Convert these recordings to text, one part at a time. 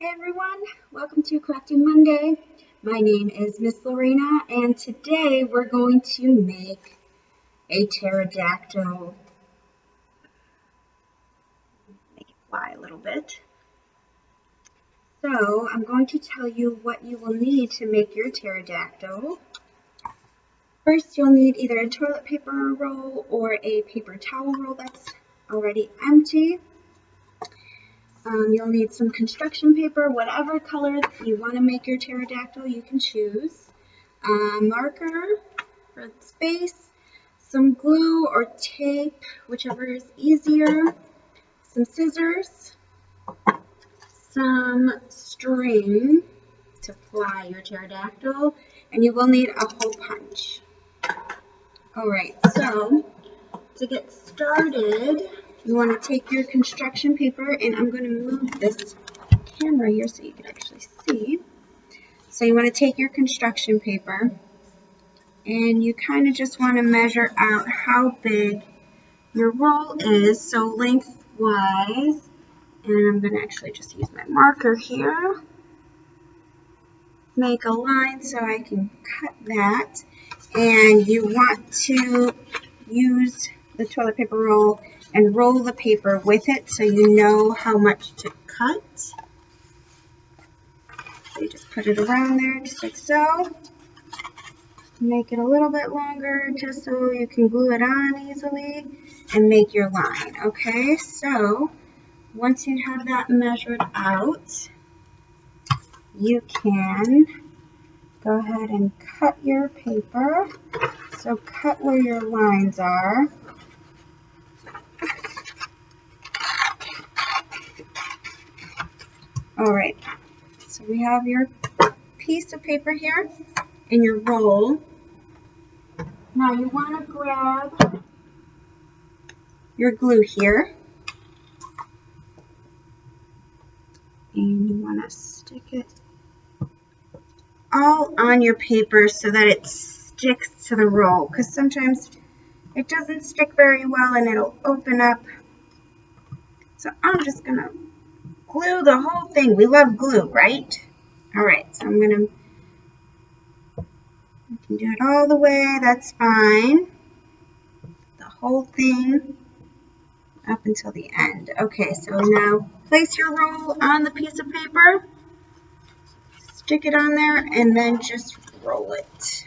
Hey everyone, welcome to Crafty Monday. My name is Miss Lorena and today we're going to make a pterodactyl. Make it fly a little bit. So I'm going to tell you what you will need to make your pterodactyl. First you'll need either a toilet paper roll or a paper towel roll that's already empty. You'll need some construction paper, whatever color you want to make your pterodactyl, you can choose. A marker for the space, some glue or tape, whichever is easier, some scissors, some string to fly your pterodactyl, and you will need a hole punch. Alright, so to get started, you want to take your construction paper, and I'm going to move this camera here so you can actually see. So you want to take your construction paper, and you kind of just want to measure out how big your roll is, so lengthwise, and I'm going to actually just use my marker here, make a line so I can cut that, and you want to use the toilet paper roll and roll the paper with it so you know how much to cut. So you just put it around there just like so. Make it a little bit longer just so you can glue it on easily and make your line. Okay, so once you have that measured out, you can go ahead and cut your paper. So cut where your lines are. Alright, so we have your piece of paper here and your roll. Now you want to grab your glue here and you want to stick it all on your paper so that it sticks to the roll, because sometimes it doesn't stick very well and it'll open up. So I'm just going to glue the whole thing. We love glue, right? Alright, so I'm going to, you can do it all the way, that's fine. The whole thing up until the end. Okay, so now place your roll on the piece of paper, stick it on there, and then just roll it.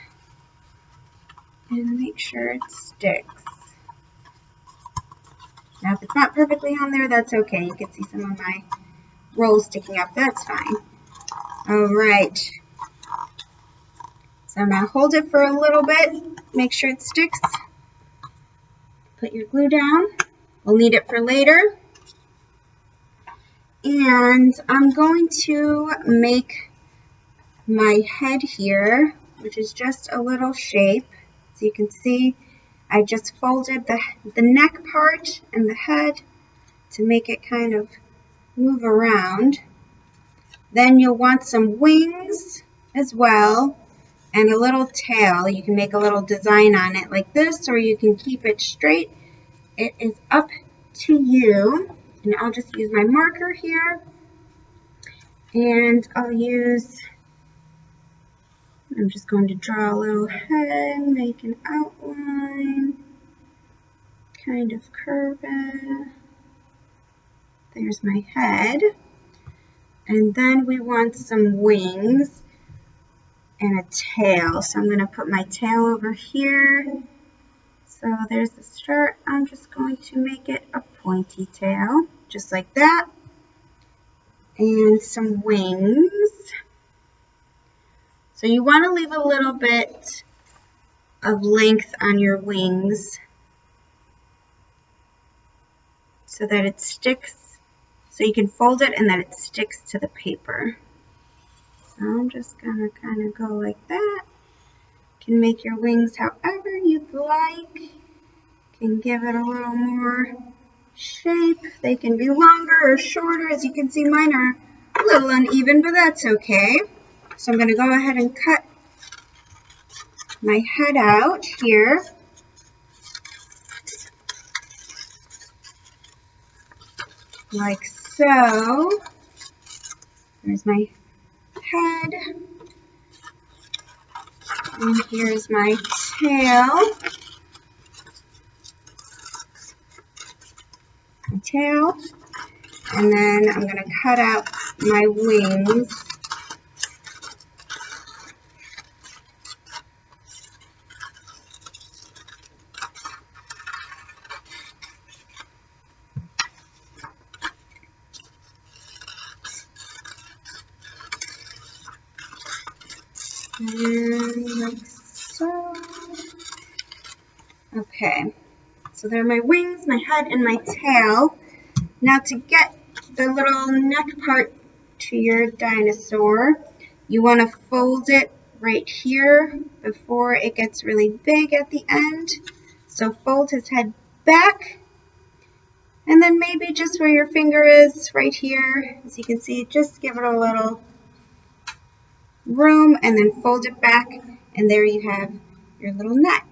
And make sure it sticks. Now if it's not perfectly on there, that's okay. You can see some of my rolls sticking up, that's fine. Alright. So now hold it for a little bit, make sure it sticks. Put your glue down. We'll need it for later. And I'm going to make my head here, which is just a little shape. So you can see I just folded the neck part and the head to make it kind of move around. Then you'll want some wings as well and a little tail. You can make a little design on it like this, or you can keep it straight. It is up to you. And I'll just use my marker here, and I'm just going to draw a little head, make an outline, kind of curve it. There's my head. And then we want some wings and a tail. So I'm going to put my tail over here. So there's the start. I'm just going to make it a pointy tail, just like that. And some wings. So you want to leave a little bit of length on your wings so that it sticks, so you can fold it and that it sticks to the paper. So I'm just going to kind of go like that. You can make your wings however you'd like. You can give it a little more shape. They can be longer or shorter. As you can see, mine are a little uneven, but that's okay. So I'm going to go ahead and cut my head out here. Like so. Here's my head. And here's my tail. My tail. And then I'm going to cut out my wings. And like so. Okay, so there are my wings, my head, and my tail. Now to get the little neck part to your dinosaur, you want to fold it right here before it gets really big at the end. So fold his head back, and then maybe just where your finger is right here, as you can see, just give it a little room and then fold it back, and there you have your little neck.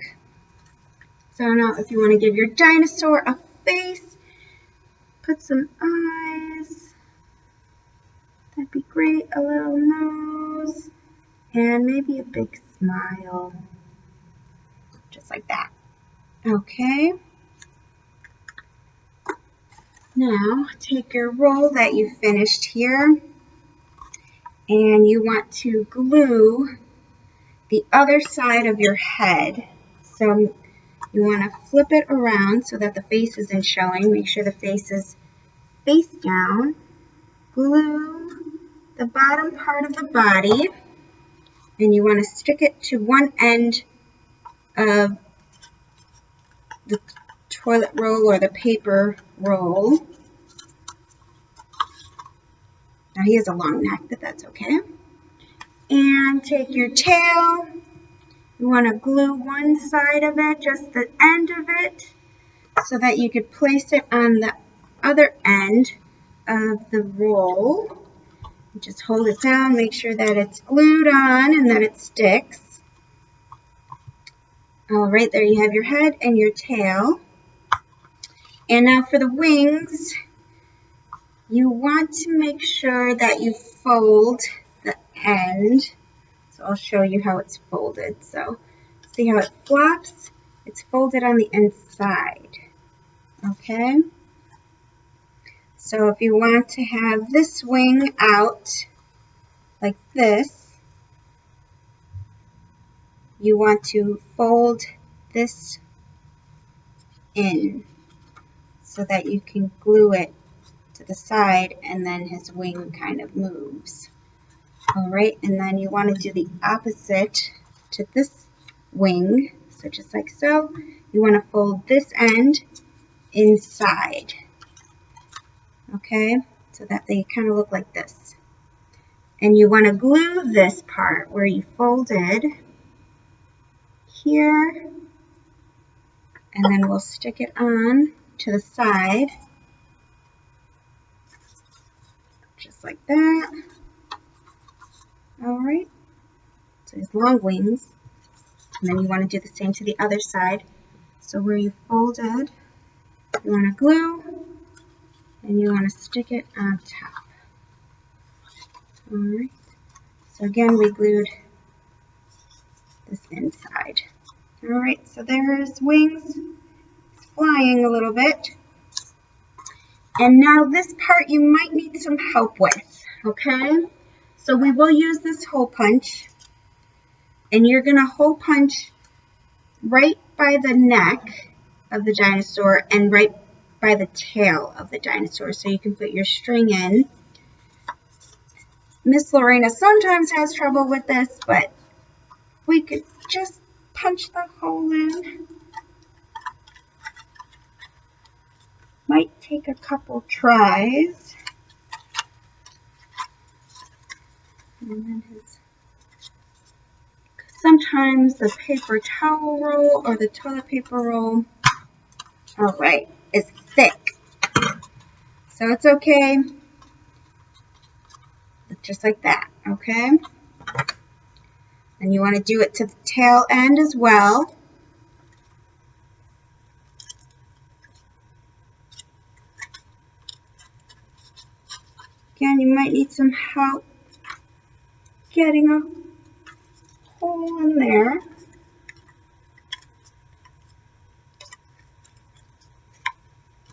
So now if you want to give your dinosaur a face, put some eyes, that'd be great, a little nose, and maybe a big smile, just like that. Okay. Now take your roll that you finished here, and you want to glue the other side of your head. So you want to flip it around so that the face isn't showing. Make sure the face is face down. Glue the bottom part of the body, and you want to stick it to one end of the toilet roll or the paper roll. Now he has a long neck, but that's okay. And take your tail. You want to glue one side of it, just the end of it, so that you could place it on the other end of the roll. Just hold it down, make sure that it's glued on and that it sticks. All right, there you have your head and your tail. And now for the wings, you want to make sure that you fold the end. So I'll show you how it's folded. So see how it flops? It's folded on the inside. Okay? So if you want to have this wing out like this, you want to fold this in so that you can glue it to the side, and then his wing kind of moves. All right, and then you want to do the opposite to this wing. So just like so, you want to fold this end inside. Okay, so that they kind of look like this. And you want to glue this part where you folded here, and then we'll stick it on to the side, just like that. All right, so his long wings, and then you want to do the same to the other side. So where you folded, you want to glue, and you want to stick it on top. All right, so again, we glued this inside. All right, so there's wings. It's flying a little bit. And now this part you might need some help with, okay? So we will use this hole punch, and you're gonna hole punch right by the neck of the dinosaur and right by the tail of the dinosaur, so you can put your string in. Miss Lorena sometimes has trouble with this, but we could just punch the hole in. Might take a couple tries. And then sometimes the paper towel roll or the toilet paper roll, all right, is thick. So it's okay. Just like that, okay? And you want to do it to the tail end as well. Again, you might need some help. getting a hole in there.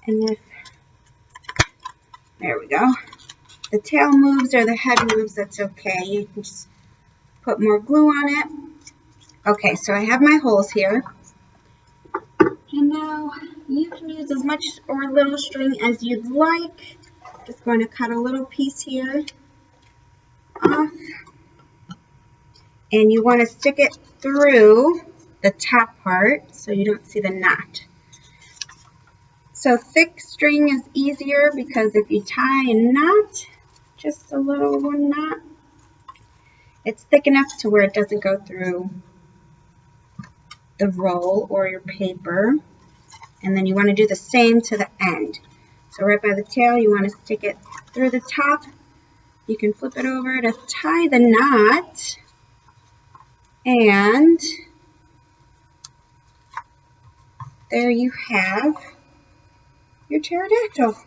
And there we go. The tail moves or the head moves, that's okay. You can just put more glue on it. Okay, so I have my holes here. And now you can use as much or little string as you'd like. Just going to cut a little piece here off. And you want to stick it through the top part so you don't see the knot. So thick string is easier because if you tie a knot, just a little one knot, it's thick enough to where it doesn't go through the roll or your paper. And then you want to do the same to the end. So right by the tail, you want to stick it through the top. You can flip it over to tie the knot. And there you have your pterodactyl.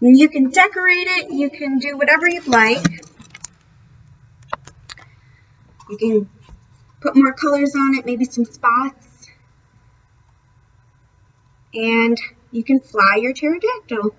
And you can decorate it. You can do whatever you'd like. You can put more colors on it, maybe some spots. And you can fly your pterodactyl.